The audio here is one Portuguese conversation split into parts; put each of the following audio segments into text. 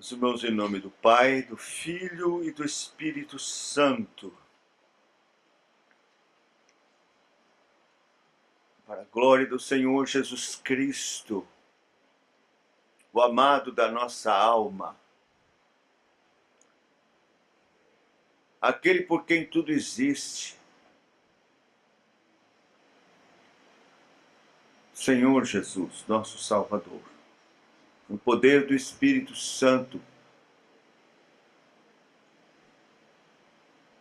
Os irmãos, em nome do Pai, do Filho e do Espírito Santo, para a glória do Senhor Jesus Cristo, o amado da nossa alma, aquele por quem tudo existe, Senhor Jesus, nosso Salvador, o poder do Espírito Santo,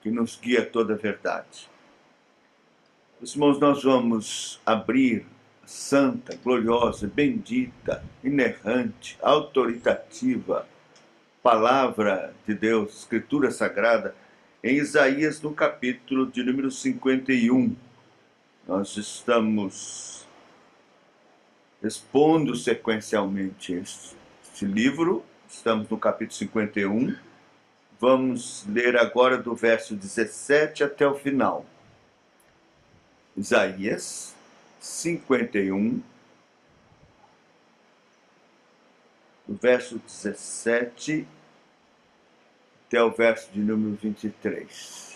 que nos guia a toda a verdade. Meus irmãos, nós vamos abrir a santa, gloriosa, bendita, inerrante, autoritativa palavra de Deus, Escritura Sagrada, em Isaías, no capítulo de número 51. Nós estamos expondo sequencialmente este livro, estamos no capítulo 51. Vamos ler agora do verso 17 até o final. Isaías 51, do verso 17 até o verso de número 23.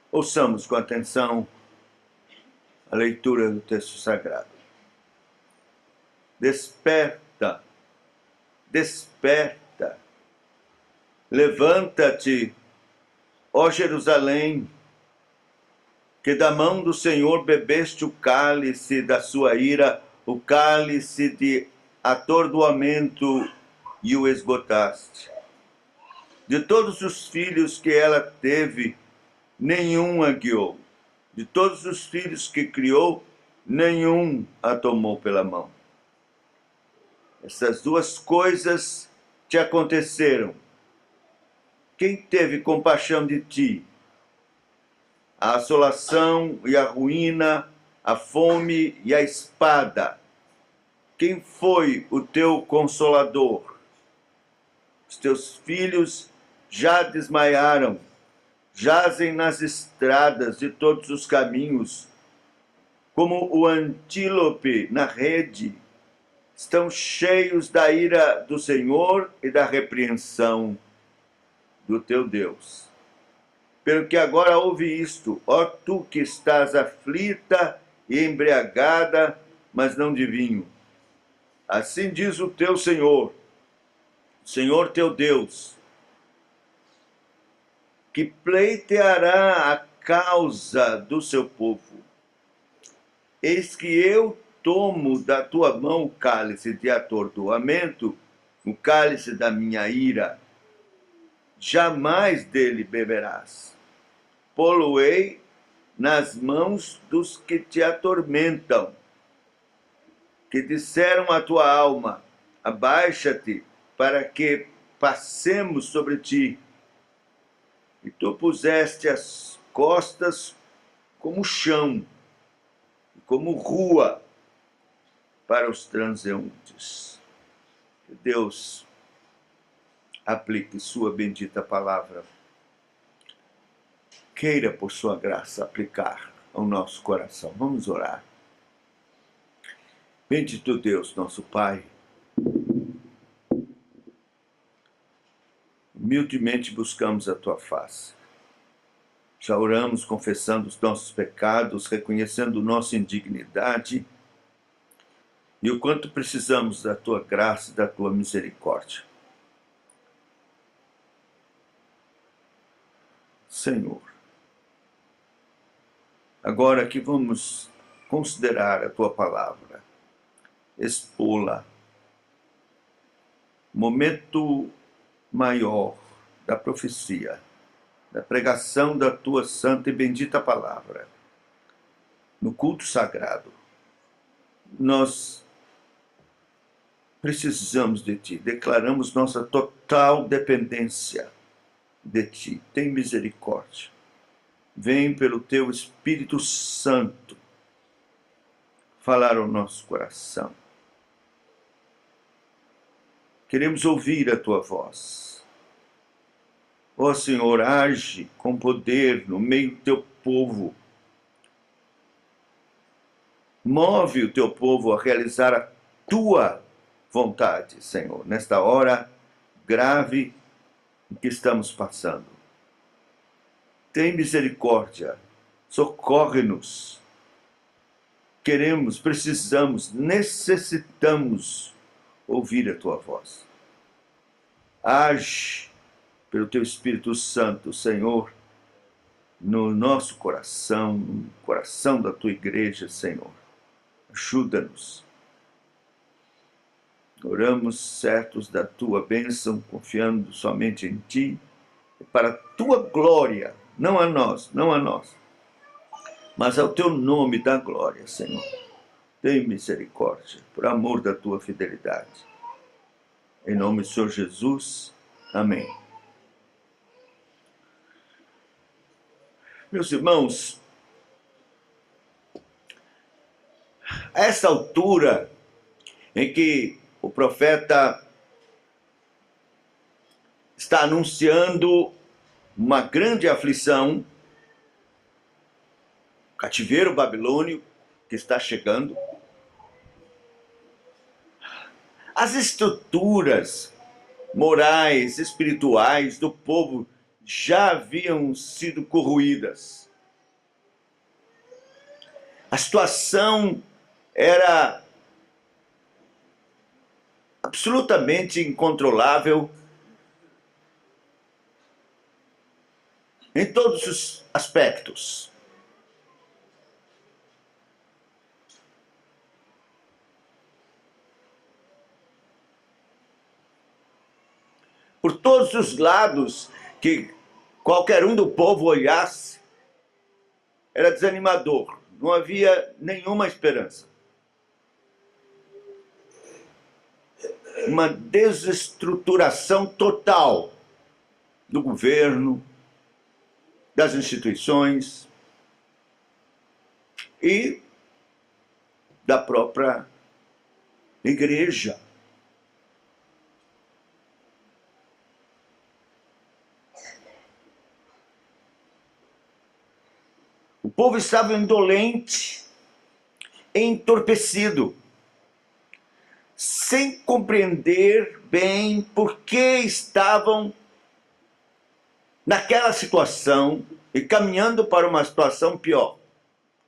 Ouçamos com atenção a leitura do texto sagrado. Desperta, desperta, levanta-te, ó Jerusalém, que da mão do Senhor bebeste o cálice da sua ira, o cálice de atordoamento, e o esgotaste. De todos os filhos que ela teve, nenhum a guiou. De todos os filhos que criou, nenhum a tomou pela mão. Essas duas coisas te aconteceram. Quem teve compaixão de ti? A assolação e a ruína, a fome e a espada. Quem foi o teu consolador? Os teus filhos já desmaiaram, jazem nas estradas de todos os caminhos, como o antílope na rede, estão cheios da ira do Senhor e da repreensão do teu Deus. Pelo que agora ouve isto, ó tu que estás aflita e embriagada, mas não de vinho. Assim diz o teu Senhor, Senhor teu Deus, que pleiteará a causa do seu povo. Eis que eu tomo da tua mão o cálice de atordoamento, o cálice da minha ira. Jamais dele beberás. Pô-lo-ei nas mãos dos que te atormentam, que disseram à tua alma: abaixa-te, para que passemos sobre ti. E tu puseste as costas como chão, como rua para os transeuntes. Que Deus aplique sua bendita palavra. Queira, por sua graça, aplicar ao nosso coração. Vamos orar. Bendito Deus, nosso Pai, humildemente buscamos a tua face. Já oramos confessando os nossos pecados, reconhecendo nossa indignidade e o quanto precisamos da tua graça e da tua misericórdia. Senhor, agora que vamos considerar a tua palavra, expô-la, momento maior da profecia, da pregação da tua santa e bendita palavra, no culto sagrado, nós precisamos de ti, declaramos nossa total dependência de ti. Tem misericórdia. Vem pelo teu Espírito Santo falar ao nosso coração. Queremos ouvir a tua voz. Ó Senhor, age com poder no meio do teu povo. Move o teu povo a realizar a tua vontade, Senhor, nesta hora grave em que estamos passando. Tem misericórdia, socorre-nos. Queremos, precisamos, necessitamos ouvir a tua voz. Age pelo teu Espírito Santo, Senhor, no nosso coração, no coração da tua igreja, Senhor. Ajuda-nos. Oramos certos da tua bênção, confiando somente em ti, para a tua glória, não a nós, mas ao teu nome da glória, Senhor. Tem misericórdia, por amor da tua fidelidade. Em nome do Senhor Jesus, amém. Meus irmãos, a essa altura em que o profeta está anunciando uma grande aflição, cativeiro babilônio que está chegando, as estruturas morais, espirituais do povo já haviam sido corroídas. A situação era absolutamente incontrolável em todos os aspectos. Por todos os lados que qualquer um do povo olhasse, era desanimador. Não havia nenhuma esperança. Uma desestruturação total do governo, das instituições e da própria igreja. O povo estava indolente, entorpecido, sem compreender bem por que estavam naquela situação e caminhando para uma situação pior,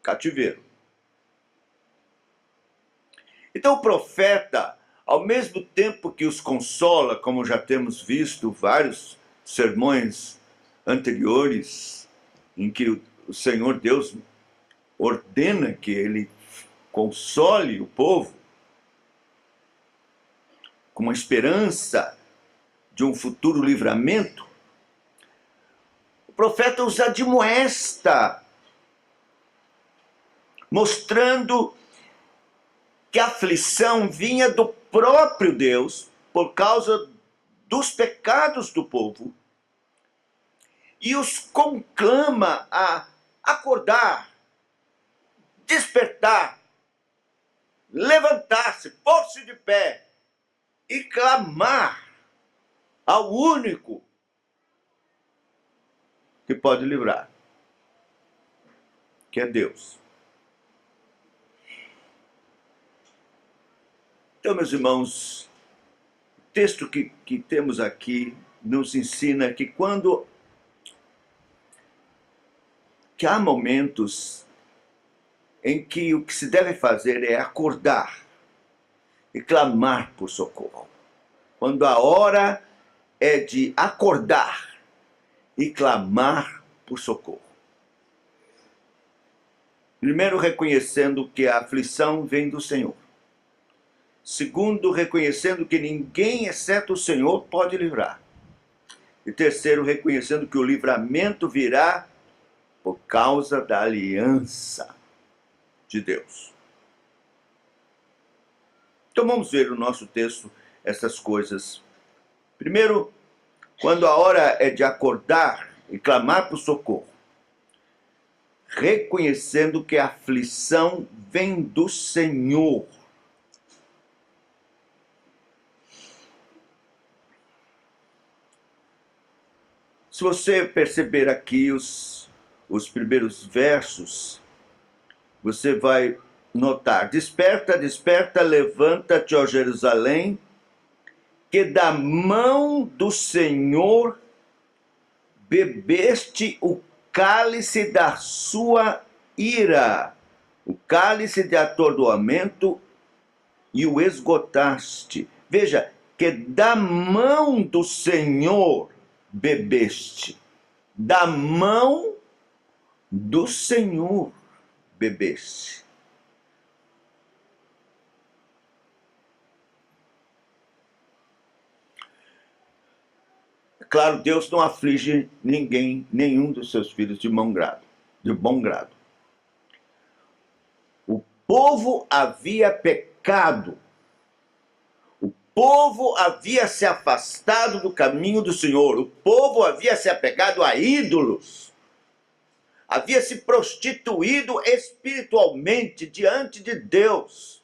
cativeiro. Então o profeta, ao mesmo tempo que os consola, como já temos visto vários sermões anteriores, em que o Senhor Deus ordena que ele console o povo com uma esperança de um futuro livramento, o profeta os admoesta, mostrando que a aflição vinha do próprio Deus por causa dos pecados do povo e os conclama a acordar, despertar, levantar-se, pôr-se de pé e clamar ao único que pode livrar, que é Deus. Então, meus irmãos, o texto que temos aqui nos ensina que que há momentos em que o que se deve fazer é acordar e clamar por socorro. Quando a hora é de acordar e clamar por socorro. Primeiro, reconhecendo que a aflição vem do Senhor. Segundo, reconhecendo que ninguém, exceto o Senhor, pode livrar. E terceiro, reconhecendo que o livramento virá por causa da aliança de Deus. Então vamos ver no nosso texto essas coisas. Primeiro, quando a hora é de acordar e clamar por socorro, reconhecendo que a aflição vem do Senhor. Se você perceber aqui os primeiros versos, você vai notar: desperta, desperta, levanta-te, ó Jerusalém, que da mão do Senhor bebeste o cálice da sua ira, o cálice de atordoamento, e o esgotaste. Veja, que da mão do Senhor bebeste. Da mão do Senhor bebeste. Claro, Deus não aflige ninguém, nenhum dos seus filhos de bom grado. O povo havia pecado. O povo havia se afastado do caminho do Senhor. O povo havia se apegado a ídolos. Havia se prostituído espiritualmente diante de Deus.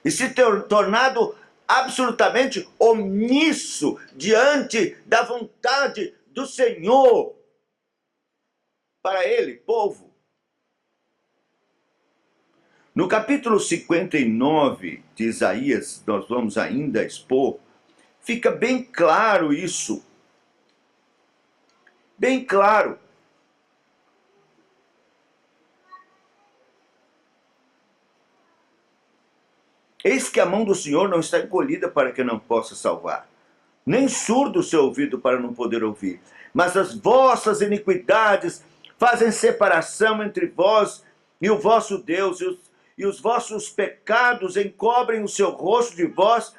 E se tornado absolutamente omisso diante da vontade do Senhor para ele, povo. No capítulo 59 de Isaías, nós vamos ainda expor, fica bem claro isso. Bem claro. Eis que a mão do Senhor não está encolhida para que não possa salvar, nem surdo o seu ouvido para não poder ouvir. Mas as vossas iniquidades fazem separação entre vós e o vosso Deus, e os vossos pecados encobrem o seu rosto de vós,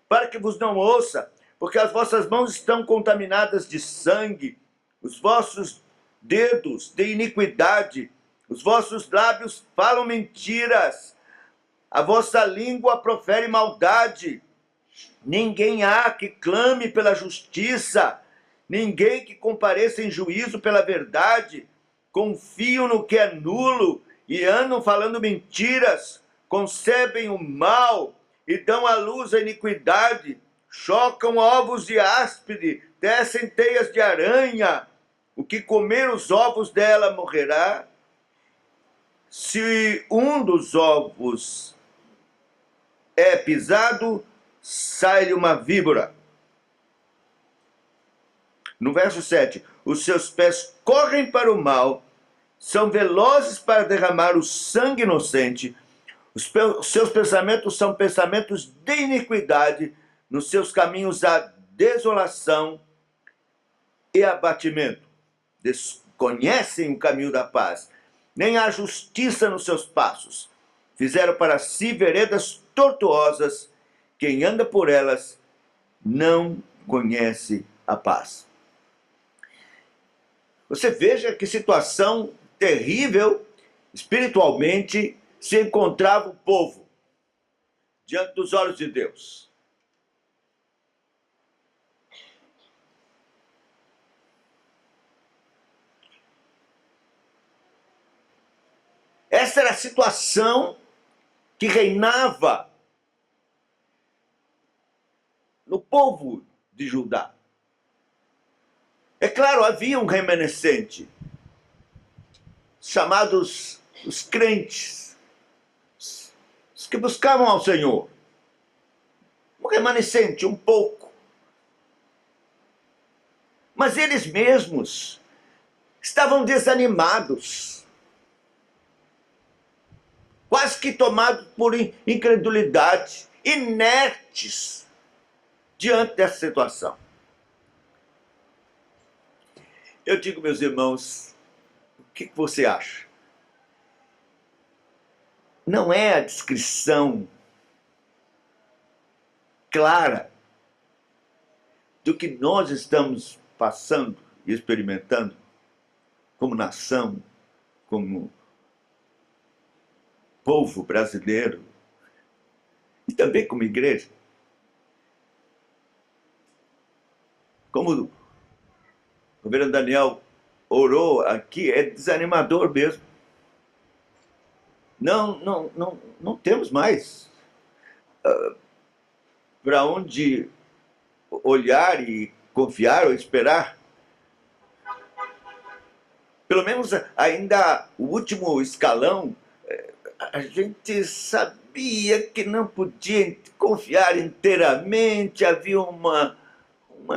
para que vos não ouça, porque as vossas mãos estão contaminadas de sangue, os vossos dedos de iniquidade, os vossos lábios falam mentiras, a vossa língua profere maldade. Ninguém há que clame pela justiça, ninguém que compareça em juízo pela verdade. Confiam no que é nulo e andam falando mentiras, concebem o mal e dão à luz a iniquidade, chocam ovos de áspide, tecem teias de aranha. O que comer os ovos dela morrerá. Se um dos ovos é pisado, sai-lhe uma víbora. No verso 7, os seus pés correm para o mal, são velozes para derramar o sangue inocente, os seus pensamentos são pensamentos de iniquidade, nos seus caminhos há desolação e abatimento. Desconhecem o caminho da paz, nem há justiça nos seus passos. Fizeram para si veredas tortuosas, quem anda por elas não conhece a paz. Você veja que situação terrível espiritualmente se encontrava o povo diante dos olhos de Deus. Essa era a situação que reinava no povo de Judá. É claro, havia um remanescente, chamados os crentes, os que buscavam ao Senhor. Um remanescente, um pouco. Mas eles mesmos estavam desanimados, quase que tomados por incredulidade, inertes diante dessa situação. Eu digo, meus irmãos, o que você acha? Não é a descrição clara do que nós estamos passando e experimentando como nação, como povo brasileiro e também como igreja? Como o governo Daniel orou aqui, é desanimador mesmo. Não temos mais para onde olhar e confiar ou esperar. Pelo menos ainda o último escalão, a gente sabia que não podia confiar inteiramente, havia uma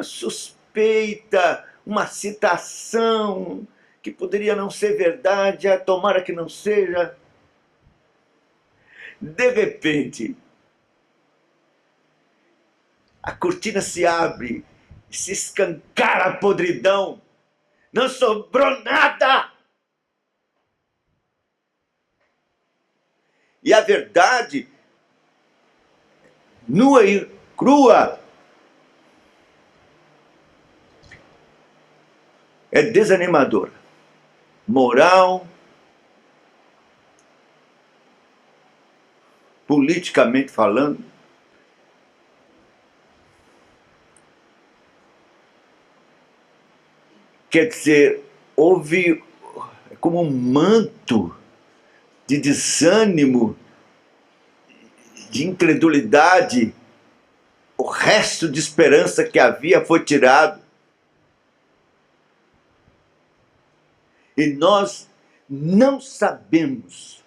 suspeita, uma citação que poderia não ser verdade, tomara que não seja. De repente, a cortina se abre, se escancara a podridão, não sobrou nada. E a verdade, nua e crua, é desanimadora. Moral, politicamente falando, quer dizer, houve como um manto de desânimo, de incredulidade. O resto de esperança que havia foi tirado. E nós não sabemos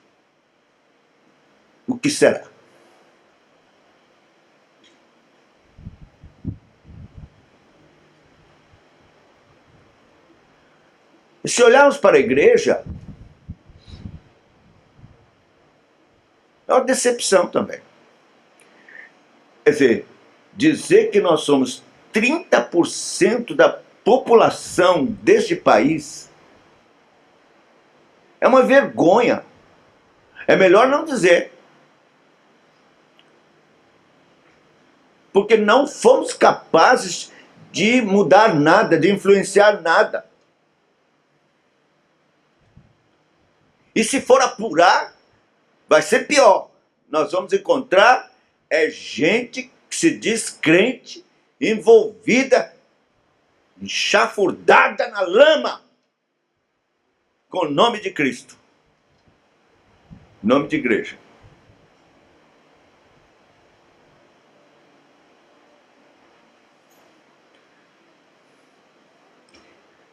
o que será. E se olharmos para a igreja, é uma decepção também. Quer dizer que nós somos 30% da população deste país é uma vergonha. É melhor não dizer. Porque não fomos capazes de mudar nada, de influenciar nada. E se for apurar, vai ser pior. Nós vamos encontrar gente que se diz crente, envolvida, enxafurdada na lama, com o nome de Cristo, nome de igreja.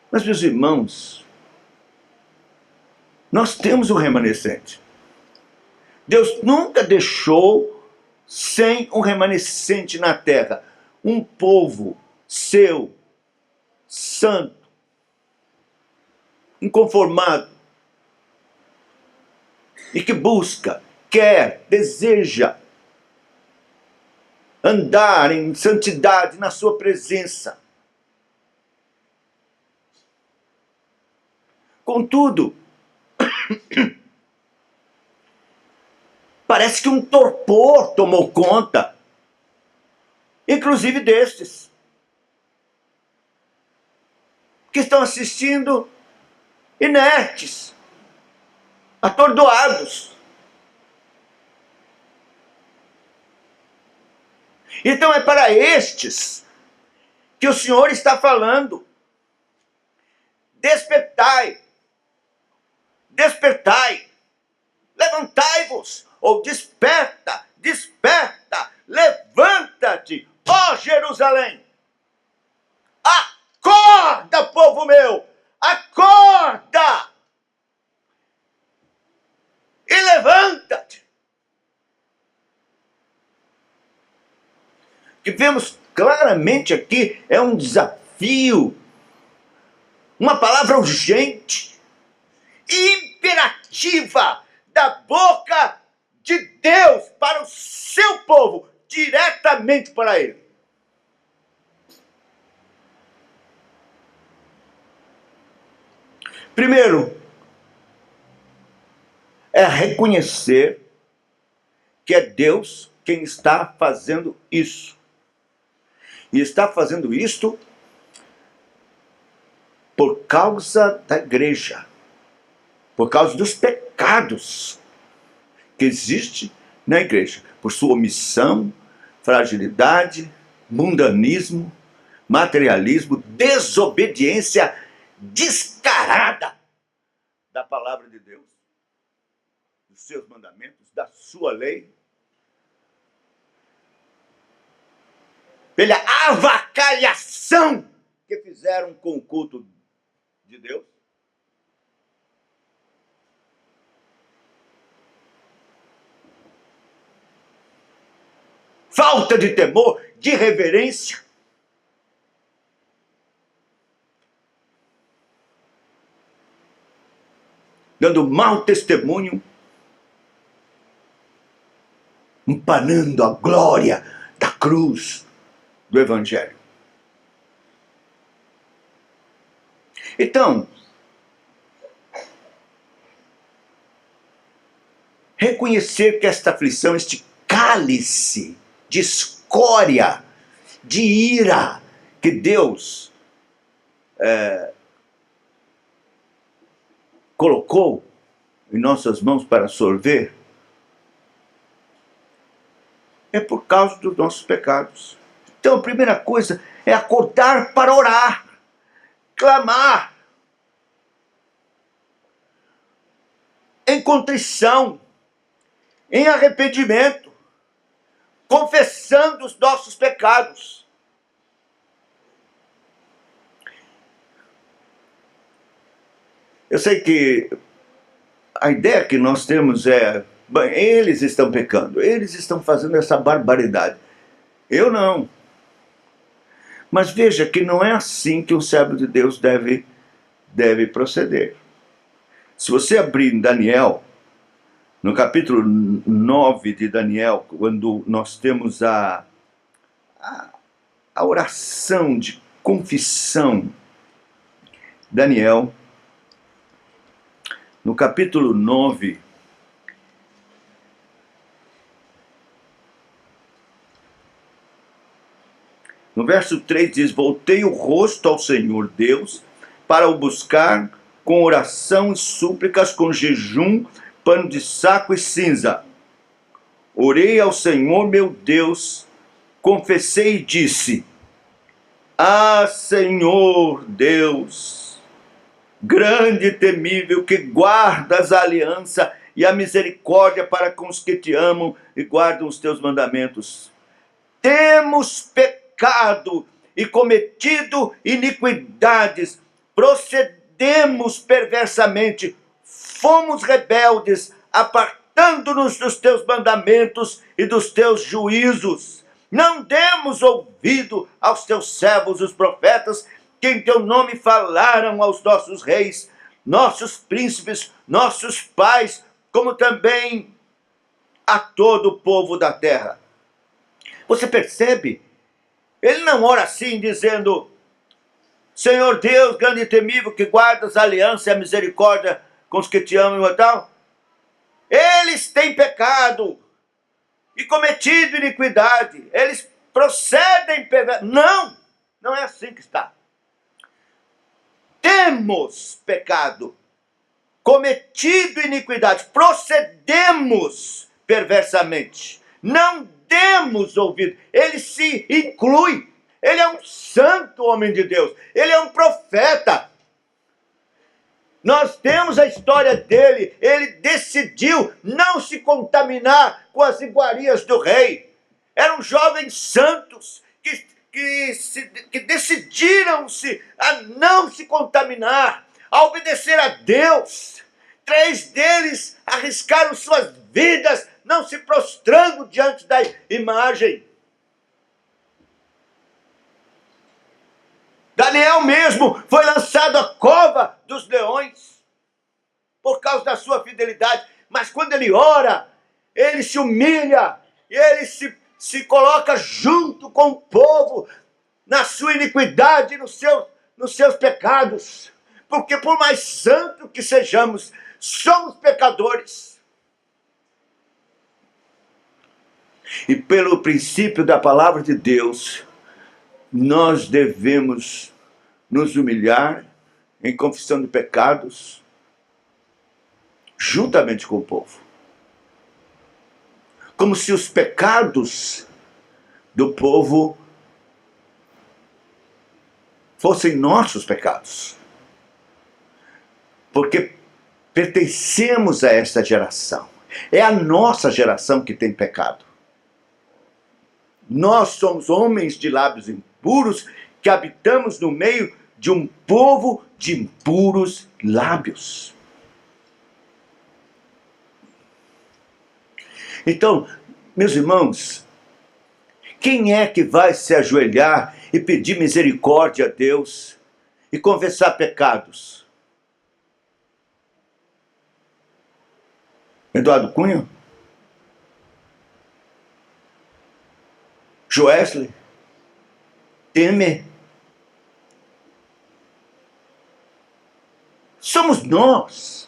Mas, meus irmãos, nós temos o remanescente. Deus nunca deixou sem um remanescente na terra. Um povo seu, santo, inconformado, e que busca, quer, deseja andar em santidade na sua presença. Contudo, parece que um torpor tomou conta, inclusive destes, que estão assistindo inertes, atordoados. Então é para estes que o Senhor está falando. Despertai, despertai, levantai-vos, ou desperta, desperta, levanta-te, ó Jerusalém. Acorda, povo meu, acorda e levanta-te. O que vemos claramente aqui é um desafio, uma palavra urgente, imperativa, da boca de Deus para o seu povo, diretamente para ele. Primeiro, é reconhecer que é Deus quem está fazendo isso. E está fazendo isto por causa da igreja, por causa dos pecados que existem na igreja, por sua omissão, fragilidade, mundanismo, materialismo, desobediência descarada da palavra de Deus, dos seus mandamentos, da sua lei. pela avacalhação que fizeram com o culto de Deus? Falta de temor, de reverência. Dando mau testemunho, empanando a glória da cruz do Evangelho. Então, reconhecer que esta aflição, este cálice de escória, de ira, que Deus colocou em nossas mãos para sorver, é por causa dos nossos pecados. Então a primeira coisa é acordar para orar, clamar, em contrição, em arrependimento, confessando os nossos pecados. Eu sei que a ideia que nós temos é: bem, eles estão pecando, eles estão fazendo essa barbaridade. Eu não. Mas veja que não é assim que um servo de Deus deve proceder. Se você abrir em Daniel, no capítulo 9 de Daniel, quando nós temos a oração de confissão, Daniel, no capítulo 9, no verso 3 diz: voltei o rosto ao Senhor Deus para o buscar com oração e súplicas, com jejum, pano de saco e cinza. Orei ao Senhor meu Deus, confessei e disse: ah, Senhor Deus, grande e temível, que guardas a aliança e a misericórdia para com os que te amam e guardam os teus mandamentos. Temos pecado e cometido iniquidades, procedemos perversamente, fomos rebeldes, apartando-nos dos teus mandamentos e dos teus juízos. Não demos ouvido aos teus servos, os profetas, que em teu nome falaram aos nossos reis, nossos príncipes, nossos pais, como também a todo o povo da terra. Você percebe? Ele não ora assim, dizendo: Senhor Deus, grande e temível, que guardas a aliança e a misericórdia com os que te amam e tal. Eles têm pecado e cometido iniquidade. Eles procedem perversos. Não, não é assim que está. Temos pecado, cometido iniquidade, procedemos perversamente. Não demos ouvido. Ele se inclui. Ele é um santo homem de Deus. Ele é um profeta. Nós temos a história dele. Ele decidiu não se contaminar com as iguarias do rei. Eram jovens santos que decidiram-se a não se contaminar, a obedecer a Deus. 3 deles arriscaram suas vidas, não se prostrando diante da imagem. Daniel mesmo foi lançado à cova dos leões por causa da sua fidelidade. Mas quando ele ora, ele se humilha, ele se coloca junto com o povo na sua iniquidade, nos seus pecados. Porque por mais santo que sejamos, somos pecadores. E pelo princípio da palavra de Deus, nós devemos nos humilhar em confissão de pecados, juntamente com o povo. Como se os pecados do povo fossem nossos pecados. Porque pertencemos a esta geração. É a nossa geração que tem pecado. Nós somos homens de lábios impuros que habitamos no meio de um povo de impuros lábios. Então, meus irmãos, quem é que vai se ajoelhar e pedir misericórdia a Deus e confessar pecados? Eduardo Cunha? Joesley? Temer? Somos nós.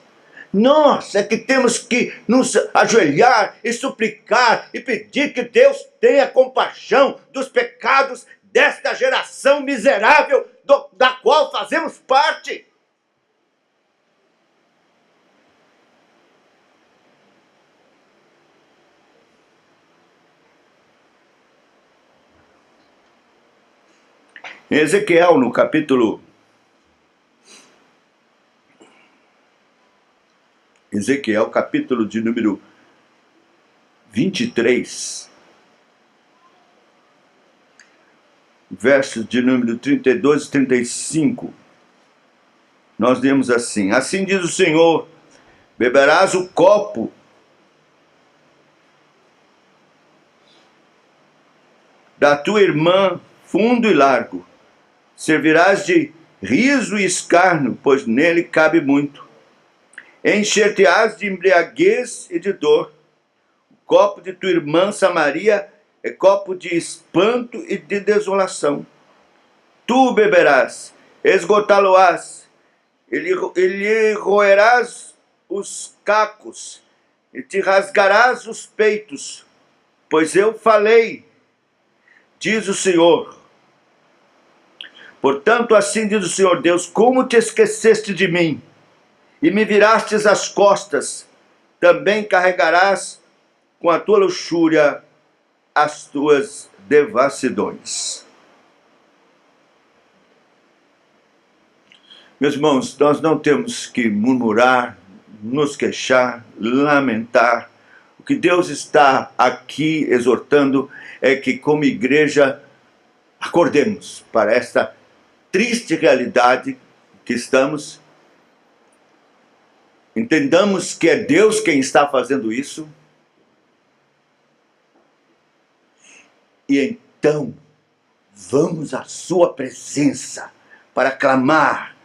Nós é que temos que nos ajoelhar e suplicar e pedir que Deus tenha compaixão dos pecados desta geração miserável da qual fazemos parte. Em Ezequiel, no capítulo de número 23, versos de número 32 e 35, nós lemos assim: assim diz o Senhor, beberás o copo da tua irmã fundo e largo, servirás de riso e escárnio, pois nele cabe muito. Encher-te-ás de embriaguez e de dor. O copo de tua irmã Samaria é copo de espanto e de desolação. Tu beberás, esgotá-lo-ás, e lhe roerás os cacos, e te rasgarás os peitos, pois eu falei, diz o Senhor. Portanto, assim diz o Senhor Deus, como te esqueceste de mim, e me virastes as costas, também carregarás com a tua luxúria as tuas devassidões. Meus irmãos, nós não temos que murmurar, nos queixar, lamentar. O que Deus está aqui exortando é que, como igreja, acordemos para esta triste realidade que estamos. Entendamos que é Deus quem está fazendo isso. E então, vamos à sua presença para clamar,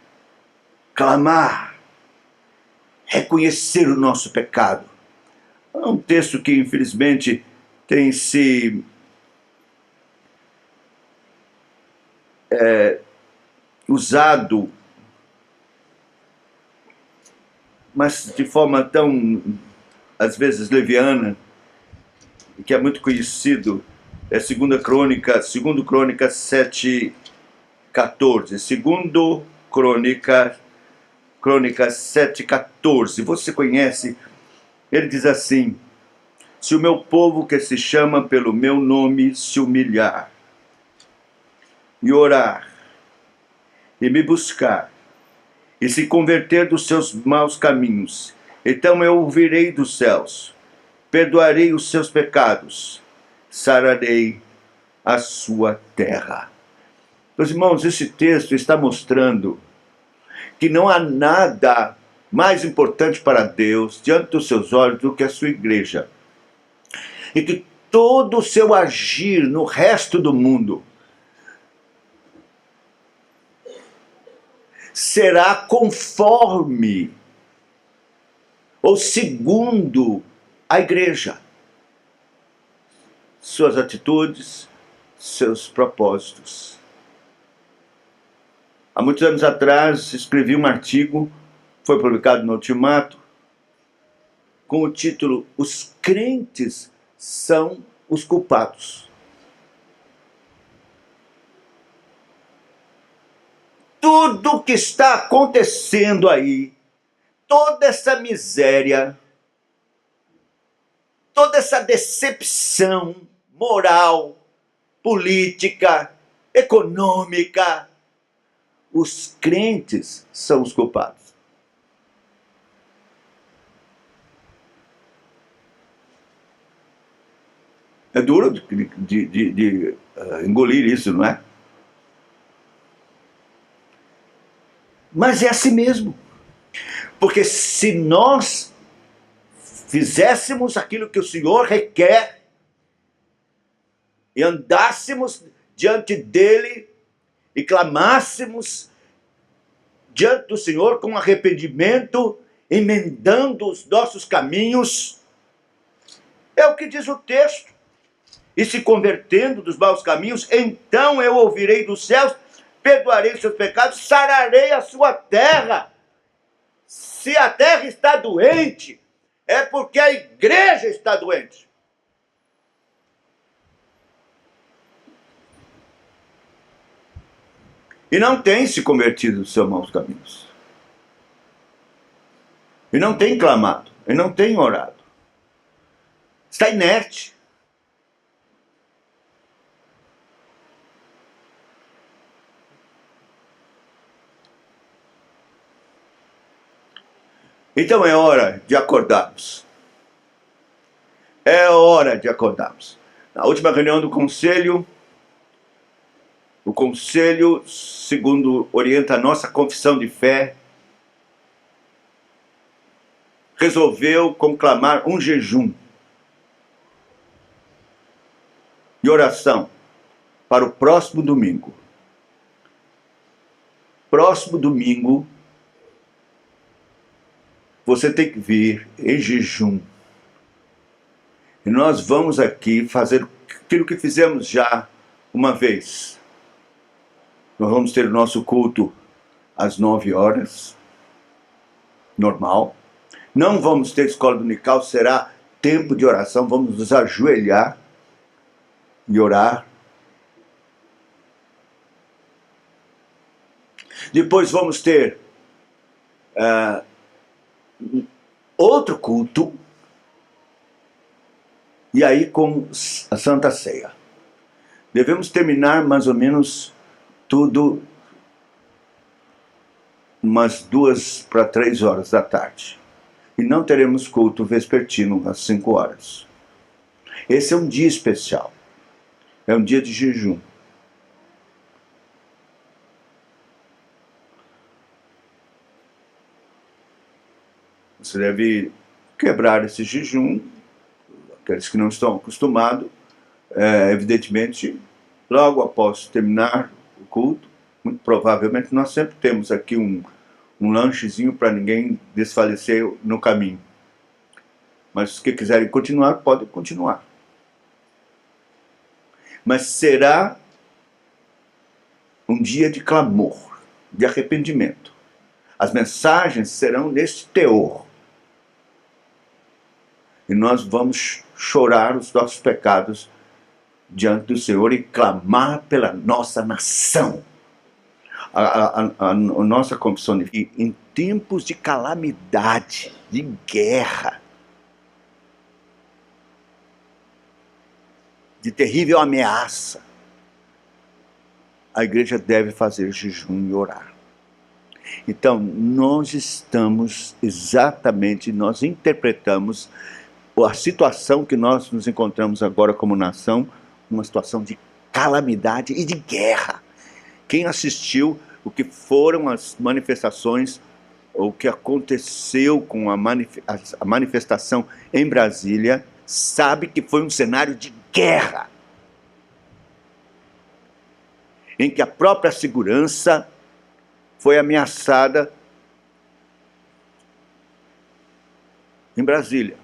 reconhecer o nosso pecado. É um texto que, infelizmente, tem se usado, mas de forma tão, às vezes, leviana, que é muito conhecido. É 2 Crônicas 7:14. 2 Crônicas 7:14. Você conhece? Ele diz assim: se o meu povo que se chama pelo meu nome se humilhar e orar e me buscar e se converter dos seus maus caminhos, então eu ouvirei dos céus, perdoarei os seus pecados, sararei a sua terra. Meus irmãos, esse texto está mostrando que não há nada mais importante para Deus diante dos seus olhos do que a sua igreja. E que todo o seu agir no resto do mundo será conforme ou segundo a igreja. Suas atitudes, seus propósitos. Há muitos anos atrás, escrevi um artigo, foi publicado no Ultimato, com o título Os crentes são os culpados. Tudo que está acontecendo aí, toda essa miséria, toda essa decepção moral, política, econômica, os crentes são os culpados. É duro de engolir isso, não é? Mas é assim mesmo. Porque se nós fizéssemos aquilo que o Senhor requer e andássemos diante dele e clamássemos diante do Senhor com arrependimento, emendando os nossos caminhos, é o que diz o texto. E se convertendo dos maus caminhos, então eu ouvirei dos céus, perdoarei os seus pecados, sararei a sua terra. Se a terra está doente, é porque a igreja está doente. E não tem se convertido dos seus maus caminhos. E não tem clamado, e não tem orado. Está inerte. Então é hora de acordarmos. É hora de acordarmos. Na última reunião do conselho, o conselho, segundo orienta a nossa confissão de fé, resolveu conclamar um jejum e oração para o próximo domingo. Próximo domingo, você tem que vir em jejum. E nós vamos aqui fazer aquilo que fizemos já uma vez. Nós vamos ter o nosso culto às 9 horas, normal. Não vamos ter escola dominical, será tempo de oração, vamos nos ajoelhar e orar. Depois vamos ter outro culto, e aí com a Santa Ceia. Devemos terminar mais ou menos tudo umas 2 para 3 horas da tarde. E não teremos culto vespertino às 5 horas. Esse é um dia especial. É um dia de jejum. Você deve quebrar esse jejum. Aqueles que não estão acostumados, evidentemente, logo após terminar o culto, muito provavelmente nós sempre temos aqui um lanchezinho para ninguém desfalecer no caminho. Mas os que quiserem continuar, podem continuar. Mas será um dia de clamor, de arrependimento. As mensagens serão neste teor. E nós vamos chorar os nossos pecados diante do Senhor e clamar pela nossa nação. A nossa confissão de fé, em tempos de calamidade, de guerra, de terrível ameaça, a igreja deve fazer jejum e orar. Então, nós estamos exatamente, nós interpretamos a situação que nós nos encontramos agora como nação, uma situação de calamidade e de guerra. Quem assistiu o que foram as manifestações, ou o que aconteceu com a manifestação em Brasília, sabe que foi um cenário de guerra, em que a própria segurança foi ameaçada em Brasília.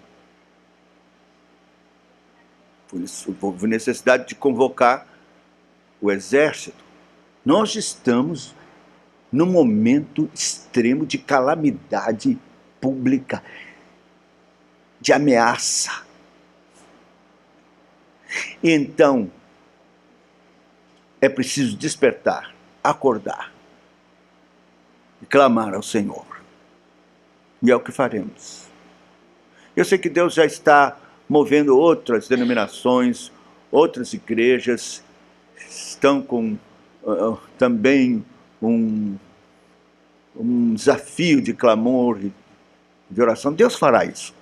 Por isso, houve necessidade de convocar o exército. Nós estamos num momento extremo de calamidade pública, de ameaça. Então, é preciso despertar, acordar e clamar ao Senhor. E é o que faremos. Eu sei que Deus já está movendo outras denominações, outras igrejas, estão com também um desafio de clamor e de oração. Deus fará isso.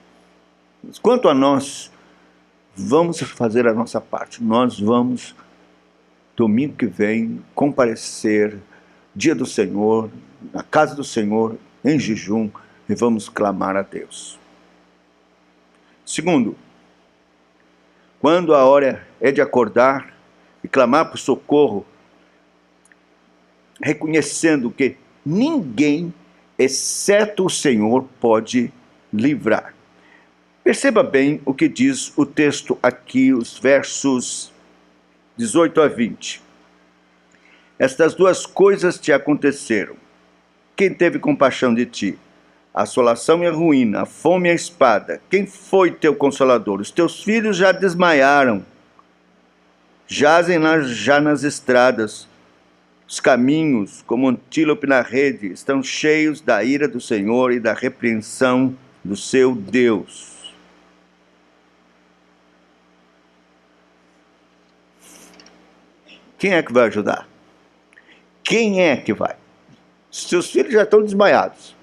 Mas quanto a nós, vamos fazer a nossa parte. Nós vamos, domingo que vem, comparecer, dia do Senhor, na casa do Senhor, em jejum, e vamos clamar a Deus. Segundo, quando a hora é de acordar e clamar por socorro, reconhecendo que ninguém, exceto o Senhor, pode livrar. Perceba bem o que diz o texto aqui, os versos 18 a 20. Estas duas coisas te aconteceram. Quem teve compaixão de ti? A assolação e a ruína, a fome e a espada. Quem foi teu consolador? Os teus filhos já desmaiaram, jazem já nas estradas. Os caminhos, como antílope na rede, estão cheios da ira do Senhor e da repreensão do seu Deus. Quem é que vai ajudar? Quem é que vai? Seus filhos já estão desmaiados.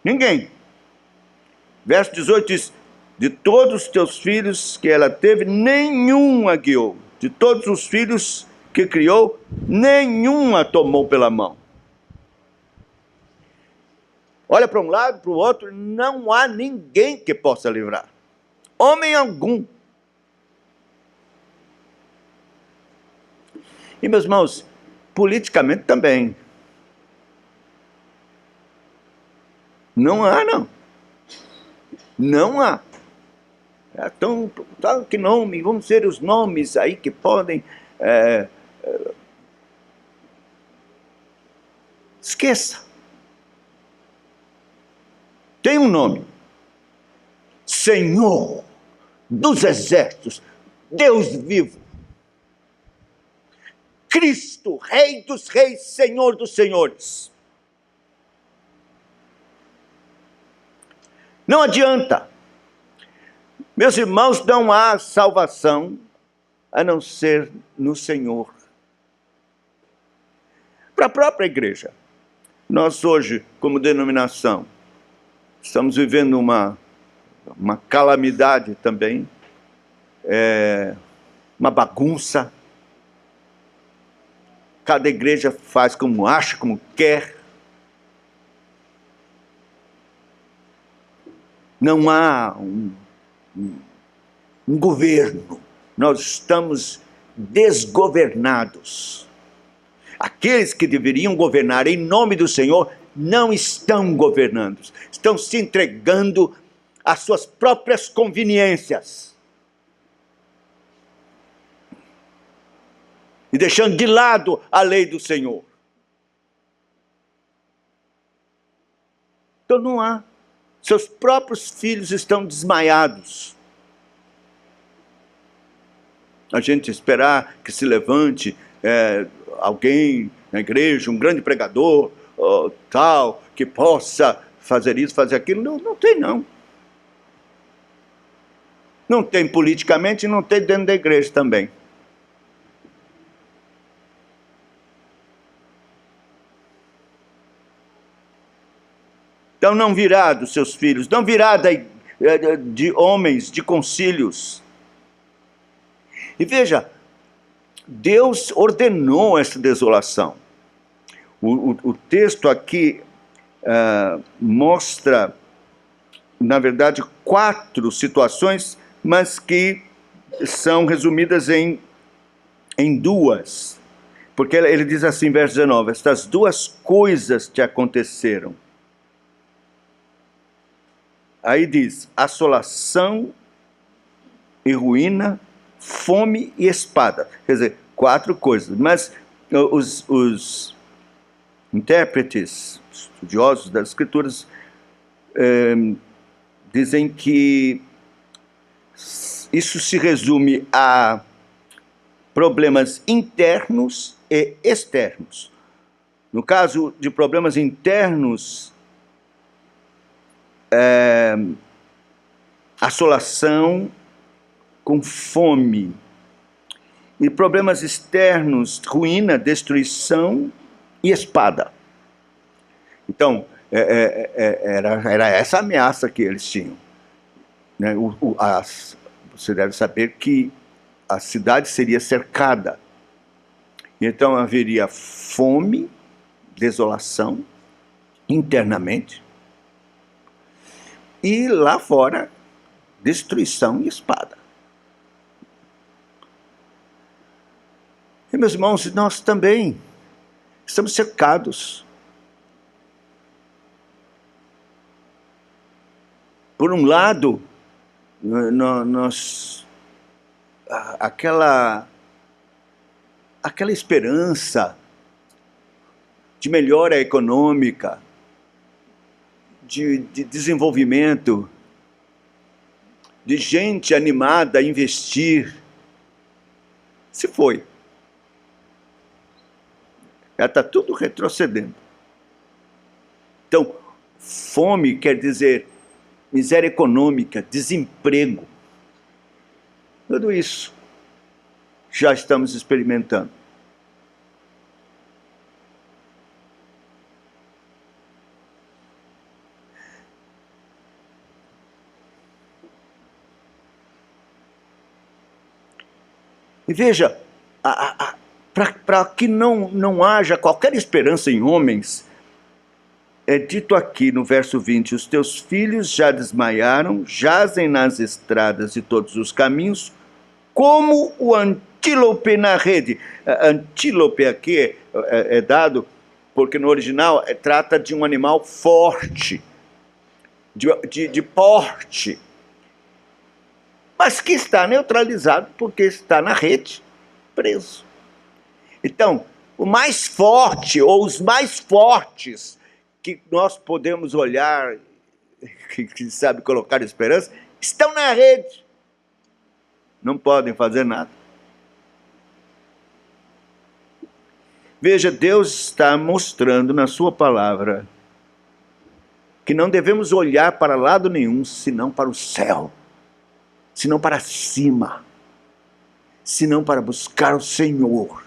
Ninguém. Verso 18 diz: de todos os teus filhos que ela teve, nenhum a guiou. De todos os filhos que criou, nenhum a tomou pela mão. Olha para um lado, para o outro, não há ninguém que possa livrar. Homem algum. E, meus irmãos, politicamente também. Não há, não. Não há. Então, que nome? Vamos ver os nomes aí que podem... Esqueça. Tem um nome. Senhor dos Exércitos, Deus vivo. Cristo, Rei dos Reis, Senhor dos Senhores. Não adianta. Meus irmãos, não há salvação a não ser no Senhor. Para a própria igreja, nós hoje, como denominação, estamos vivendo uma calamidade também, uma bagunça. Cada igreja faz como acha, como quer. Não há um governo. Nós estamos desgovernados. Aqueles que deveriam governar em nome do Senhor não estão governando. Estão se entregando às suas próprias conveniências. E deixando de lado a lei do Senhor. Então não há. Seus próprios filhos estão desmaiados. A gente esperar que se levante alguém na igreja, um grande pregador, tal, que possa fazer isso, fazer aquilo. Não tem, não. Não tem politicamente e não tem dentro da igreja também. Então não virá dos seus filhos, não virá de homens, de concílios. E veja, Deus ordenou essa desolação. O texto aqui mostra, na verdade, 4 situações, mas que são resumidas em 2. Porque ele diz assim, verso 19, estas 2 coisas te aconteceram. Aí diz, assolação e ruína, fome e espada. Quer dizer, 4 coisas. Mas os intérpretes, estudiosos das Escrituras, dizem que isso se resume a problemas internos e externos. No caso de problemas internos, assolação com fome. E problemas externos, ruína, destruição e espada. Então, era essa ameaça que eles tinham. né, você deve saber que a cidade seria cercada. Então haveria fome, desolação, internamente, e lá fora, destruição e espada. E, meus irmãos, nós também estamos cercados. Por um lado, aquela esperança de melhora econômica, de desenvolvimento, de gente animada a investir, se foi. Já está tudo retrocedendo. Então, fome quer dizer miséria econômica, desemprego. Tudo isso já estamos experimentando. E veja, para que não haja qualquer esperança em homens, é dito aqui no verso 20, os teus filhos já desmaiaram, jazem nas estradas de todos os caminhos, como o antílope na rede. Antílope aqui é dado, porque no original trata de um animal forte, de porte, mas que está neutralizado porque está na rede, preso. Então, o mais forte, ou os mais fortes, que nós podemos olhar, que sabe colocar esperança, estão na rede. Não podem fazer nada. Veja, Deus está mostrando na sua palavra que não devemos olhar para lado nenhum, senão para o céu, senão para cima, senão para buscar o Senhor.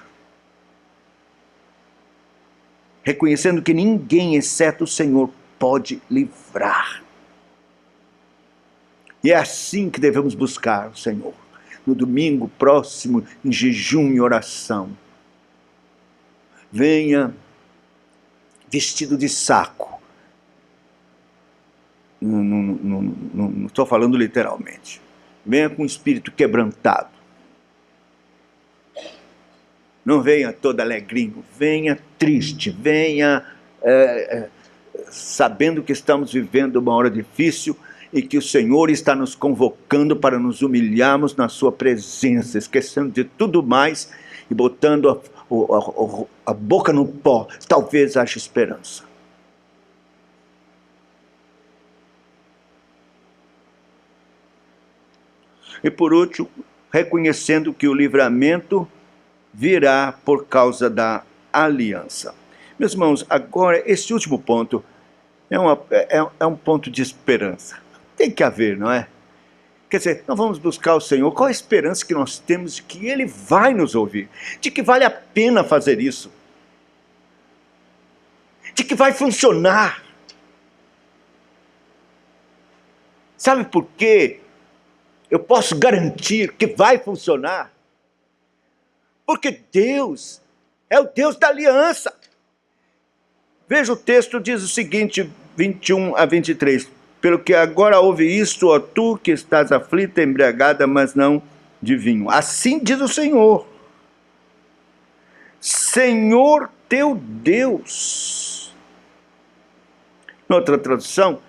Reconhecendo que ninguém, exceto o Senhor, pode livrar. E é assim que devemos buscar o Senhor. No domingo próximo, em jejum e oração. Venha vestido de saco. Não estou falando literalmente. Venha com o espírito quebrantado. Não venha todo alegrinho, venha triste, venha sabendo que estamos vivendo uma hora difícil e que o Senhor está nos convocando para nos humilharmos na sua presença, esquecendo de tudo mais e botando a boca no pó. Talvez haja esperança. E por último, reconhecendo que o livramento virá por causa da aliança. Meus irmãos, agora esse último ponto é um ponto de esperança. Tem que haver, não é? Quer dizer, nós vamos buscar o Senhor. Qual a esperança que nós temos de que Ele vai nos ouvir? De que vale a pena fazer isso? De que vai funcionar? Sabe por quê? Eu posso garantir que vai funcionar. Porque Deus é o Deus da aliança. Veja o texto, diz o seguinte, 21 a 23. Pelo que agora ouve isto, ó tu que estás aflita, embriagada, mas não de vinho. Assim diz o Senhor. Senhor teu Deus. Noutra tradução,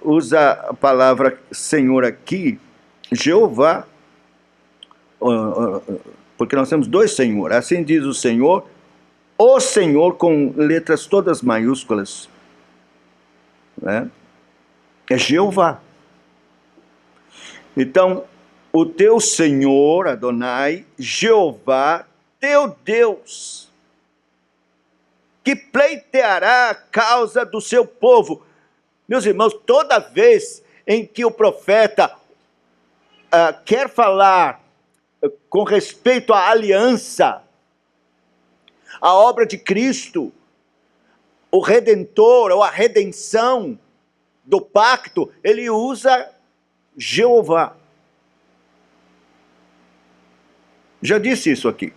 usa a palavra Senhor aqui, Jeová, porque nós temos dois Senhor. Assim diz o Senhor com letras todas maiúsculas, né? É Jeová. Então, o teu Senhor, Adonai, Jeová, teu Deus, que pleiteará a causa do seu povo. Meus irmãos, toda vez em que o profeta quer falar com respeito à aliança, a obra de Cristo, o Redentor ou a redenção, do pacto, ele usa Jeová. Já disse isso aqui.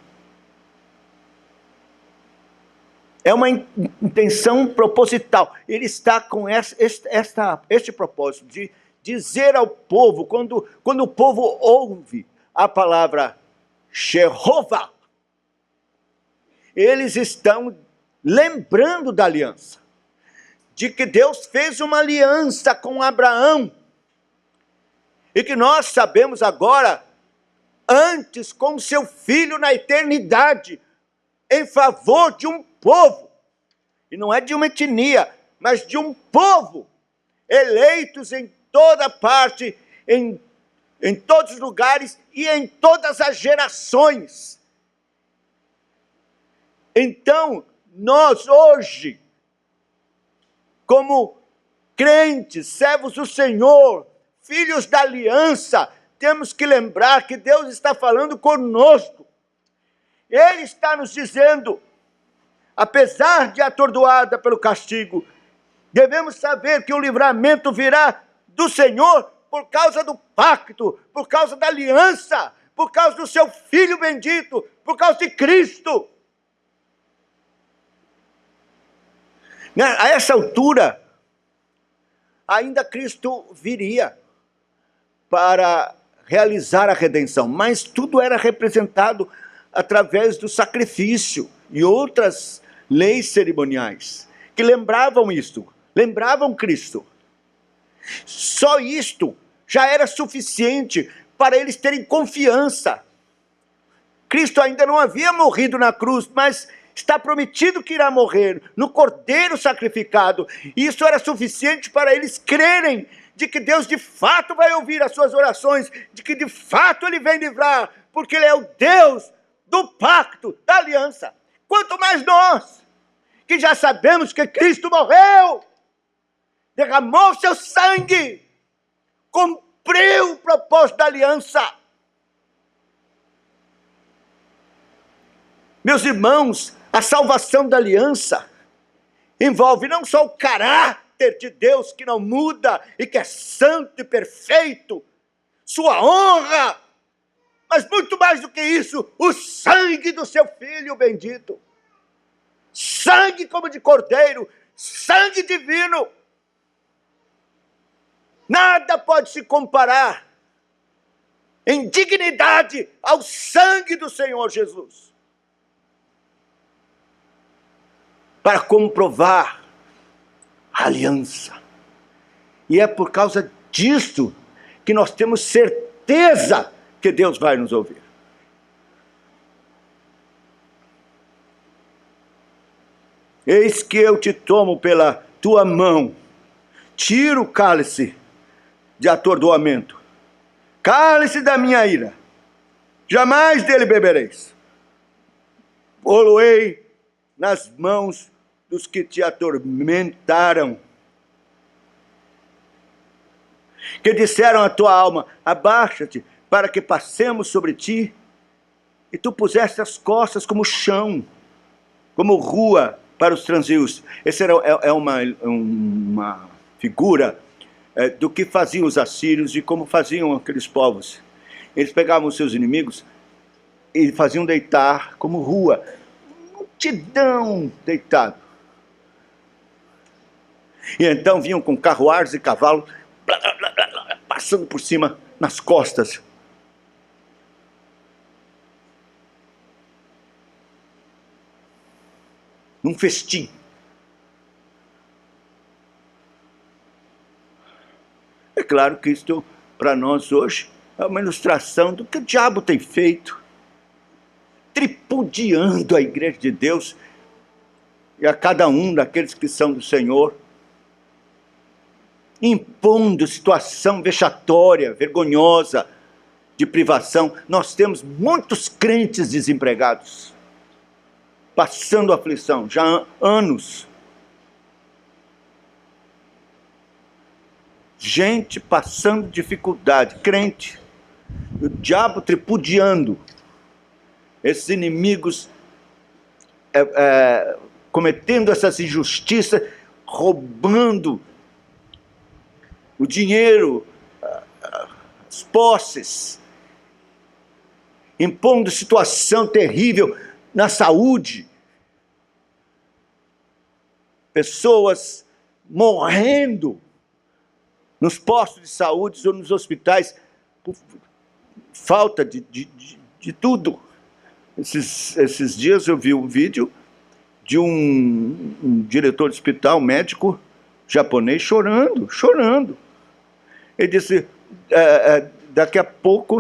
É uma intenção proposital. Ele está com este propósito de dizer ao povo, quando o povo ouve a palavra Jeová, eles estão lembrando da aliança, de que Deus fez uma aliança com Abraão, e que nós sabemos agora, antes com seu filho na eternidade, em favor de um povo, e não é de uma etnia, mas de um povo, eleitos em toda parte, em todos os lugares e em todas as gerações. Então, nós hoje, como crentes, servos do Senhor, filhos da aliança, temos que lembrar que Deus está falando conosco. Ele está nos dizendo, apesar de atordoada pelo castigo, devemos saber que o livramento virá do Senhor por causa do pacto, por causa da aliança, por causa do seu Filho bendito, por causa de Cristo. A essa altura, ainda Cristo viria para realizar a redenção, mas tudo era representado através do sacrifício e outras leis cerimoniais que lembravam isto, lembravam Cristo. Só isto já era suficiente para eles terem confiança. Cristo ainda não havia morrido na cruz, mas está prometido que irá morrer no Cordeiro sacrificado. E isso era suficiente para eles crerem de que Deus de fato vai ouvir as suas orações, de que de fato Ele vem livrar, porque Ele é o Deus do pacto, da aliança. Quanto mais nós, que já sabemos que Cristo morreu, derramou seu sangue, cumpriu o propósito da aliança. Meus irmãos, a salvação da aliança envolve não só o caráter de Deus que não muda e que é santo e perfeito, sua honra, mas muito mais do que isso, o sangue do seu Filho bendito. Sangue como de cordeiro, sangue divino. Nada pode se comparar em dignidade ao sangue do Senhor Jesus. Para comprovar a aliança. E é por causa disto que nós temos certeza que Deus vai nos ouvir. Eis que eu te tomo pela tua mão, tiro o cálice de atordoamento, cálice da minha ira, jamais dele bebereis. Pô-lo-ei nas mãos dos que te atormentaram, que disseram à tua alma, abaixa-te, para que passemos sobre ti, e tu puseste as costas como chão, como rua para os transios. Essa é uma figura do que faziam os assírios e como faziam aqueles povos. Eles pegavam os seus inimigos e faziam deitar como rua, multidão deitado. E então vinham com carruagens e cavalos, passando por cima, nas costas. Num festim. É claro que isto, para nós hoje, é uma ilustração do que o diabo tem feito, tripudiando a igreja de Deus e a cada um daqueles que são do Senhor, impondo situação vexatória, vergonhosa, de privação. Nós temos muitos crentes desempregados, passando aflição, já há anos. Gente passando dificuldade, crente, o diabo tripudiando, esses inimigos cometendo essas injustiças, roubando o dinheiro, as posses, impondo situação terrível na saúde, pessoas morrendo nos postos de saúde ou nos hospitais por falta de tudo. Esses dias eu vi um vídeo de um diretor de hospital, médico japonês, chorando. Ele disse, daqui a pouco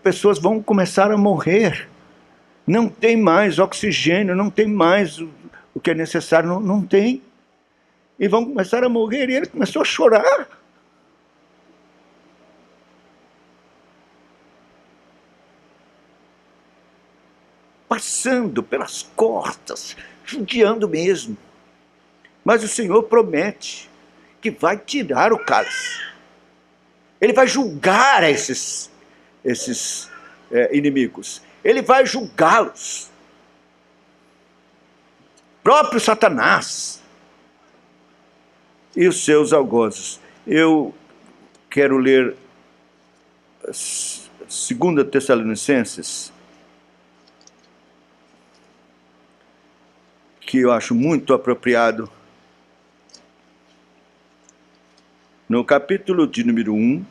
pessoas vão começar a morrer. Não tem mais oxigênio, não tem mais o que é necessário, não tem. E vão começar a morrer. E ele começou a chorar. Passando pelas costas, judiando mesmo. Mas o Senhor promete que vai tirar o cálice. Ele vai julgar esses inimigos. Ele vai julgá-los. Próprio Satanás e os seus algozes. Eu quero ler 2 Tessalonicenses, que eu acho muito apropriado. No capítulo de número 1,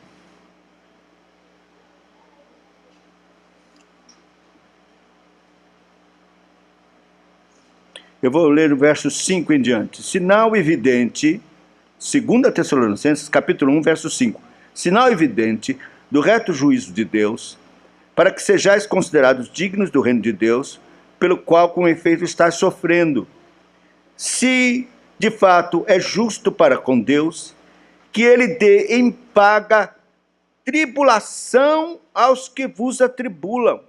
eu vou ler o verso 5 em diante. Sinal evidente, 2 Tessalonicenses, capítulo 1, verso 5. Sinal evidente do reto juízo de Deus, para que sejais considerados dignos do reino de Deus, pelo qual com efeito estás sofrendo. Se, de fato, é justo para com Deus, que ele dê em paga tribulação aos que vos atribulam.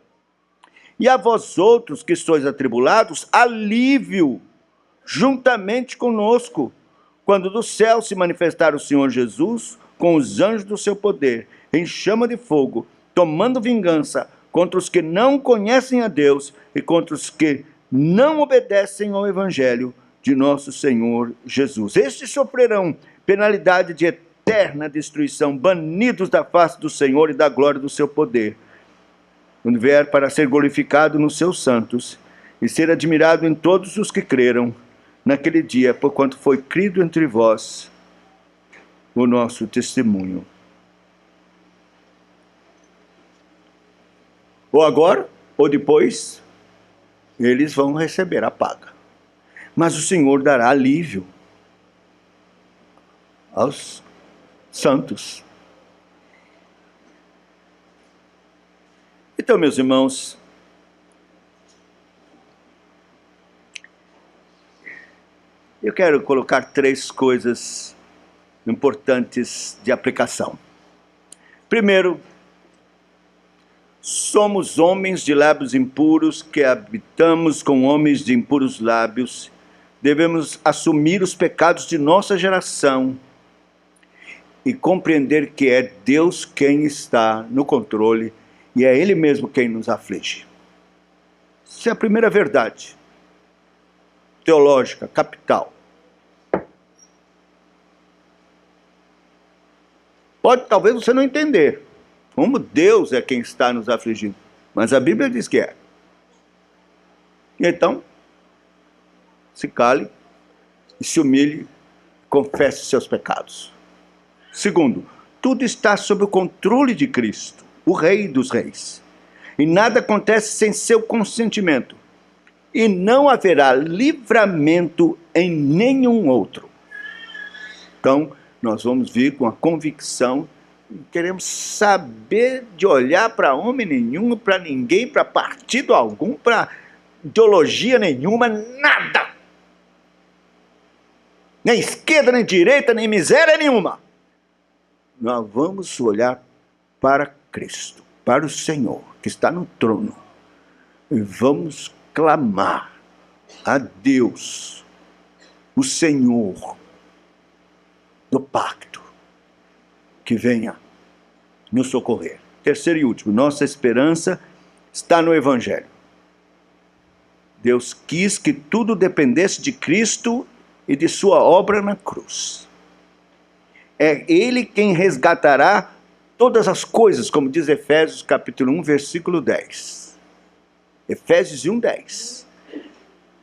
E a vós outros que sois atribulados, alívio, juntamente conosco, quando do céu se manifestar o Senhor Jesus, com os anjos do seu poder, em chama de fogo, tomando vingança contra os que não conhecem a Deus e contra os que não obedecem ao Evangelho de nosso Senhor Jesus. Estes sofrerão penalidade de eterna destruição, banidos da face do Senhor e da glória do seu poder, quando vier para ser glorificado nos seus santos e ser admirado em todos os que creram naquele dia, porquanto foi crido entre vós o nosso testemunho. Ou agora, ou depois, eles vão receber a paga. Mas o Senhor dará alívio aos santos. Então, meus irmãos, eu quero colocar 3 coisas importantes de aplicação. Primeiro, somos homens de lábios impuros que habitamos com homens de impuros lábios. Devemos assumir os pecados de nossa geração e compreender que é Deus quem está no controle e é Ele mesmo quem nos aflige. Essa é a primeira verdade teológica, capital. Pode talvez você não entender como Deus é quem está nos afligindo, mas a Bíblia diz que é. Então, se cale e se humilhe, confesse seus pecados. Segundo, tudo está sob o controle de Cristo, o Rei dos Reis. E nada acontece sem seu consentimento. E não haverá livramento em nenhum outro. Então, nós vamos vir com a convicção, queremos saber de olhar para homem nenhum, para ninguém, para partido algum, para ideologia nenhuma, nada. Nem esquerda, nem direita, nem miséria nenhuma. Nós vamos olhar para Cristo, para o Senhor, que está no trono. E vamos clamar a Deus, o Senhor do pacto, que venha nos socorrer. Terceiro e último, nossa esperança está no Evangelho. Deus quis que tudo dependesse de Cristo e de sua obra na cruz. É Ele quem resgatará todas as coisas, como diz Efésios capítulo 1, versículo 10. Efésios 1, 10.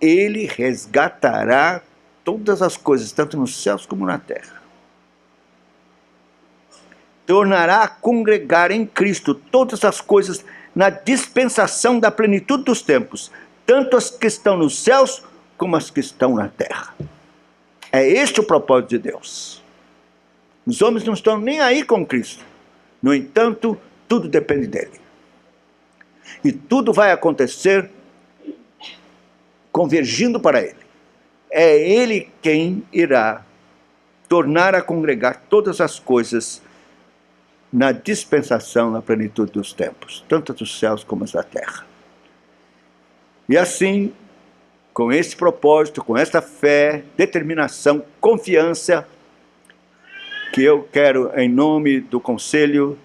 Ele resgatará todas as coisas, tanto nos céus como na terra. Tornará a congregar em Cristo todas as coisas na dispensação da plenitude dos tempos, tanto as que estão nos céus como as que estão na terra. É este o propósito de Deus. Os homens não estão nem aí com Cristo. No entanto, tudo depende dele. E tudo vai acontecer convergindo para ele. É ele quem irá tornar a congregar todas as coisas na dispensação, na plenitude dos tempos, tanto dos céus como as da terra. E assim, com esse propósito, com essa fé, determinação, confiança, que eu quero, em nome do conselho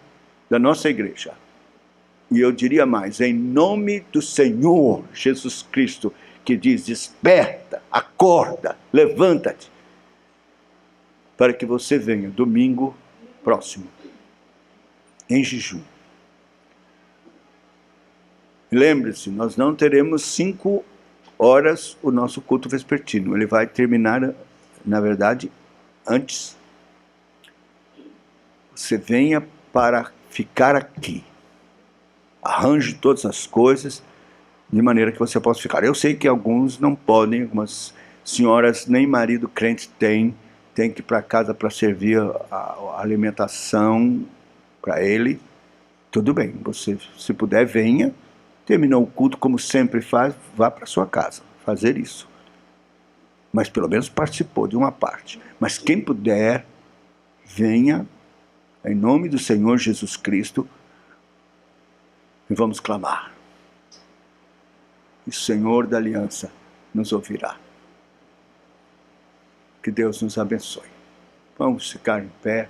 da nossa igreja, e eu diria mais, em nome do Senhor Jesus Cristo, que diz: desperta, acorda, levanta-te, para que você venha domingo próximo, em jejum. Lembre-se, nós não teremos 5 horas o nosso culto vespertino. Ele vai terminar, na verdade, antes. Você venha para ficar aqui. Arranje todas as coisas de maneira que você possa ficar. Eu sei que alguns não podem, algumas senhoras nem marido crente tem que ir para casa para servir a alimentação para ele. Tudo bem, você, se puder, venha. Terminou o culto, como sempre faz, vá para sua casa fazer isso. Mas pelo menos participou de uma parte. Mas quem puder, venha em nome do Senhor Jesus Cristo e vamos clamar. E o Senhor da aliança nos ouvirá. Que Deus nos abençoe. Vamos ficar em pé.